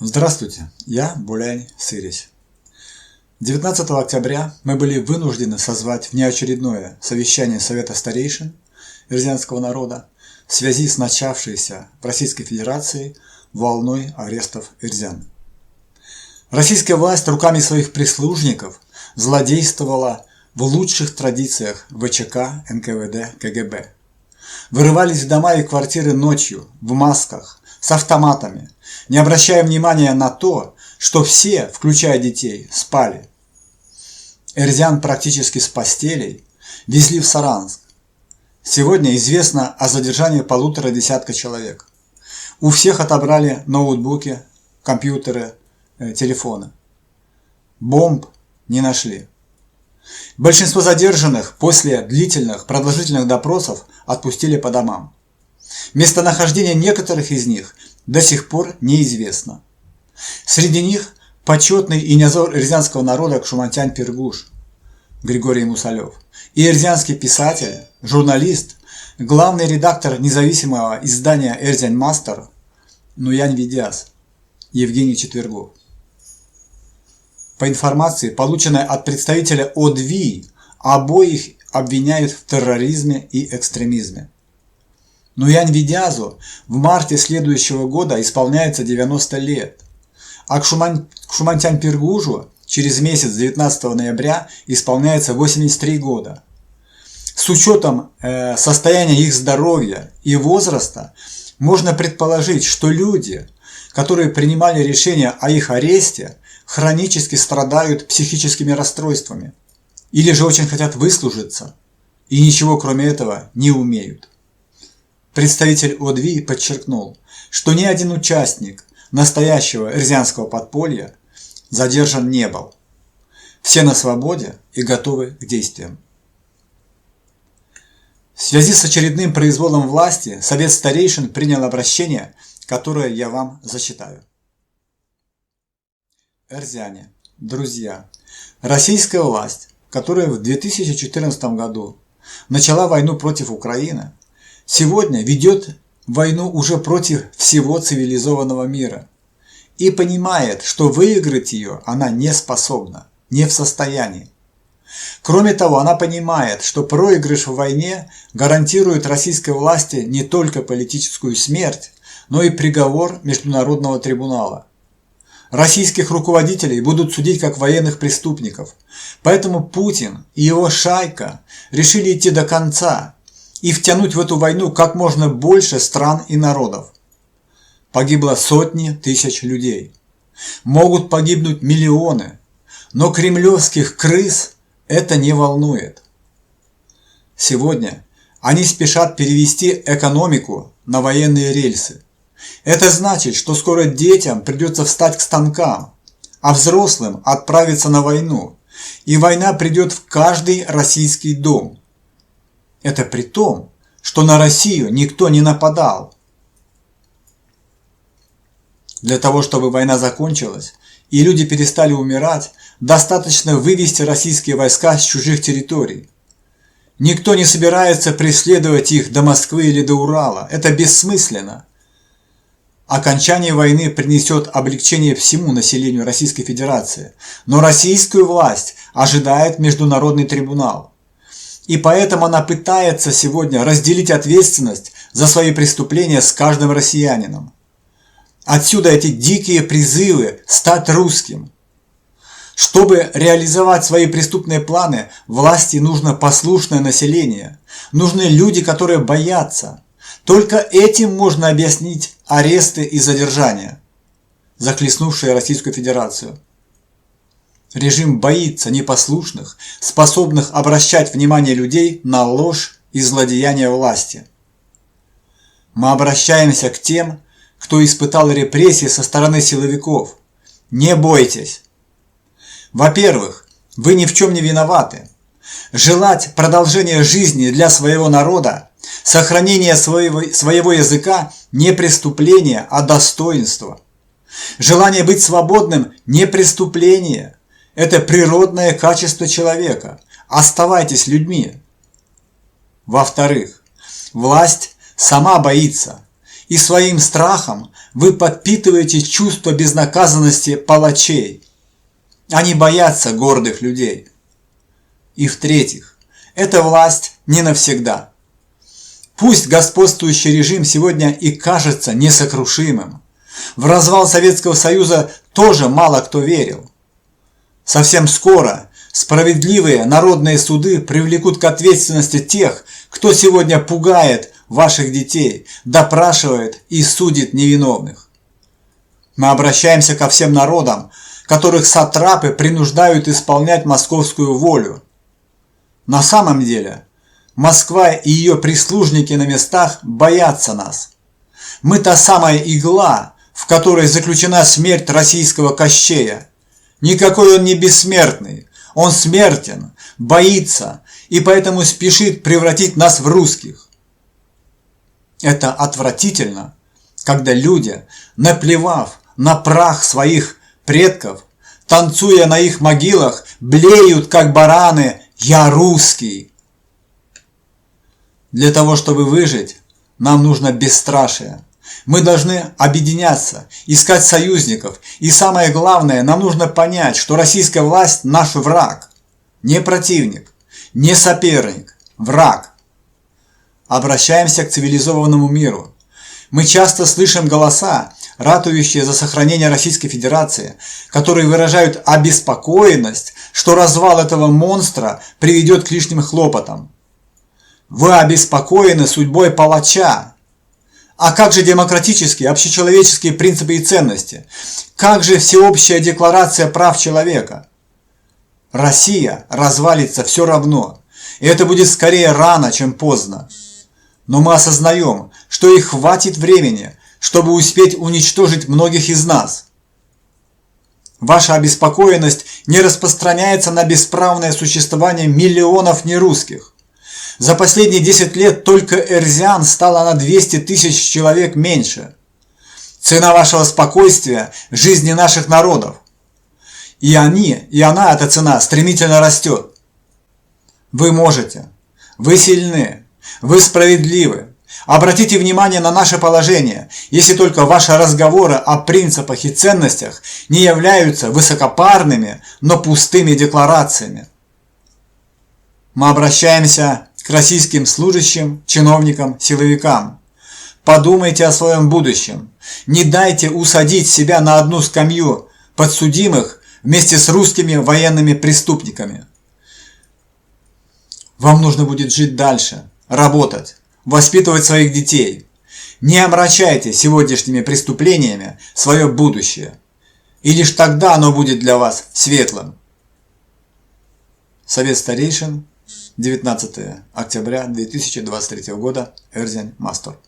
Здравствуйте, я Булянь Сырич. 19 октября мы были вынуждены созвать внеочередное совещание Совета старейшин эрзянского народа в связи с начавшейся в Российской Федерации волной арестов эрзян. Российская власть руками своих прислужников злодействовала в лучших традициях ВЧК, НКВД, КГБ. Вырывались в дома и квартиры ночью, в масках, с автоматами, не обращая внимания на то, что все, включая детей, спали. Эрзян практически с постелей везли в Саранск. Сегодня известно о задержании 1,5 десятка человек. У всех отобрали ноутбуки, компьютеры, телефоны. Бомб не нашли. Большинство задержанных после длительных, продолжительных допросов отпустили по домам. Местонахождение некоторых из них до сих пор неизвестно. Среди них почетный инязор эрзянского народа Кшумантянь-Пиргуш Григорий Мусалев и эрзянский писатель, журналист, главный редактор независимого издания «Эрзянь Мастер» Нуянь Видяс Евгений Четвергов. По информации, полученной от представителя ОДВИ, обоих обвиняют в терроризме и экстремизме. Нуянь Видязу в марте следующего года исполняется 90 лет, а Кшумантянь-Пиргужу через месяц, 19 ноября, исполняется 83 года. С учетом состояния их здоровья и возраста, можно предположить, что люди, которые принимали решение о их аресте, хронически страдают психическими расстройствами или же очень хотят выслужиться и ничего кроме этого не умеют. Представитель ОДВИ подчеркнул, что ни один участник настоящего эрзянского подполья задержан не был. Все на свободе и готовы к действиям. В связи с очередным произволом власти Совет старейшин принял обращение, которое я вам зачитаю. Эрзяне, друзья, российская власть, которая в 2014 году начала войну против Украины, сегодня ведет войну уже против всего цивилизованного мира и понимает, что выиграть ее она не способна, не в состоянии. Кроме того, она понимает, что проигрыш в войне гарантирует российской власти не только политическую смерть, но и приговор Международного трибунала. Российских руководителей будут судить как военных преступников, поэтому Путин и его шайка решили идти до конца и втянуть в эту войну как можно больше стран и народов. Погибло сотни тысяч людей. Могут погибнуть миллионы, но кремлевских крыс это не волнует. Сегодня они спешат перевести экономику на военные рельсы. Это значит, что скоро детям придется встать к станкам, а взрослым отправиться на войну, и война придет в каждый российский дом. Это при том, что на Россию никто не нападал. Для того, чтобы война закончилась и люди перестали умирать, достаточно вывести российские войска с чужих территорий. Никто не собирается преследовать их до Москвы или до Урала. Это бессмысленно. Окончание войны принесет облегчение всему населению Российской Федерации, но российскую власть ожидает Международный трибунал. И поэтому она пытается сегодня разделить ответственность за свои преступления с каждым россиянином. Отсюда эти дикие призывы стать русским. Чтобы реализовать свои преступные планы, власти нужно послушное население. Нужны люди, которые боятся. Только этим можно объяснить аресты и задержания, захлестнувшие Российскую Федерацию. Режим боится непослушных, способных обращать внимание людей на ложь и злодеяния власти. Мы обращаемся к тем, кто испытал репрессии со стороны силовиков. Не бойтесь. Во-первых, вы ни в чем не виноваты. Желать продолжения жизни для своего народа, сохранения своего языка не преступление, а достоинство. Желание быть свободным не преступление. Это природное качество человека. Оставайтесь людьми. Во-вторых, власть сама боится И своим страхом вы подпитываете чувство безнаказанности палачей. Они боятся гордых людей. И в-третьих, эта власть не навсегда. Пусть господствующий режим сегодня и кажется несокрушимым. В развал Советского Союза тоже мало кто верил. Совсем скоро справедливые народные суды привлекут к ответственности тех, кто сегодня пугает ваших детей, допрашивает и судит невиновных. Мы обращаемся ко всем народам, которых сатрапы принуждают исполнять московскую волю. На самом деле, Москва и ее прислужники на местах боятся нас. Мы та самая игла, в которой заключена смерть российского Кощея. Никакой он не бессмертный, он смертен, боится и поэтому спешит превратить нас в русских. Это отвратительно, когда люди, наплевав на прах своих предков, танцуя на их могилах, блеют, как бараны: «Я русский». Для того, чтобы выжить, нам нужно бесстрашие. Мы должны объединяться, искать союзников. И самое главное, нам нужно понять, что российская власть – наш враг. Не противник, не соперник, враг. Обращаемся к цивилизованному миру. Мы часто слышим голоса, ратующие за сохранение Российской Федерации, которые выражают обеспокоенность, что развал этого монстра приведет к лишним хлопотам. Вы обеспокоены судьбой палача. А как же демократические, общечеловеческие принципы и ценности? Как же всеобщая декларация прав человека? Россия развалится все равно, и это будет скорее рано, чем поздно. Но мы осознаем, что и хватит времени, чтобы успеть уничтожить многих из нас. Ваша обеспокоенность не распространяется на бесправное существование миллионов нерусских. За последние 10 лет только Эрзиан стало на 200 тысяч человек меньше. Цена вашего спокойствия – жизни наших народов. И она, эта цена, стремительно растет. Вы можете, вы сильны, вы справедливы. Обратите внимание на наше положение, если только ваши разговоры о принципах и ценностях не являются высокопарными, но пустыми декларациями. Мы обращаемся к российским служащим, чиновникам, силовикам. Подумайте о своем будущем. Не дайте усадить себя на одну скамью подсудимых вместе с русскими военными преступниками. Вам нужно будет жить дальше, работать, воспитывать своих детей. Не омрачайте сегодняшними преступлениями свое будущее. И лишь тогда оно будет для вас светлым. Совет старейшин, 19 октября 2023 года, Эрзянь, Мастор.